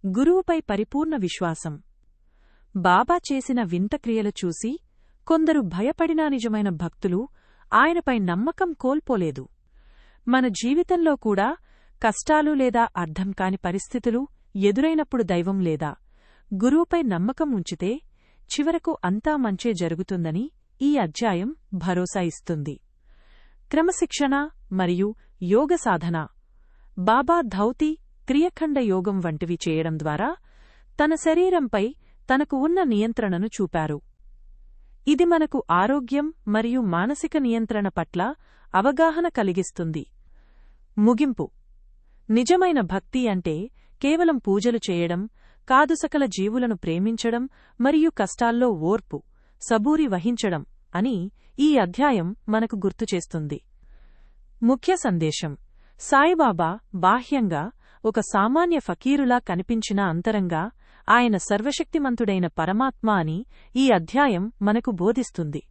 గురువుపై పరిపూర్ణ విశ్వాసం. బాబా చేసిన వింత క్రియలు చూసి కొందరు భయపడినా నిజమైన భక్తులు ఆయనపై నమ్మకం కోల్పోలేదు. మన జీవితంలో కూడా కష్టాలు లేదా అర్థం కాని పరిస్థితులు ఎదురైనప్పుడు దైవం లేదా గురువుపై నమ్మకం ఉంచితే చివరకు అంతా మంచే జరుగుతుందని ఈ అధ్యాయం భరోసా ఇస్తుంది. క్రమశిక్షణ మరియు యోగ సాధన. బాబా ధౌతి, క్రియఖండ యోగం వంటివి చేయడం ద్వారా తన శరీరంపై తనకు ఉన్న నియంత్రణను చూపారు. ఇది మనకు ఆరోగ్యం మరియు మానసిక నియంత్రణ పట్ల అవగాహన కలిగిస్తుంది. ముగింపు. నిజమైన భక్తి అంటే కేవలం పూజలు చేయడం కాదు, సకల జీవులను ప్రేమించడం మరియు కష్టాల్లో ఓర్పు, సబూరి వహించడం అని ఈ అధ్యాయం మనకు గుర్తుచేస్తుంది. ముఖ్య సందేశం. సాయిబాబా బాహ్యంగా ఒక సామాన్య ఫకీరులా కనిపించిన అంతరంగా ఆయన సర్వశక్తిమంతుడైన పరమాత్మ అని ఈ అధ్యాయం మనకు బోధిస్తుంది.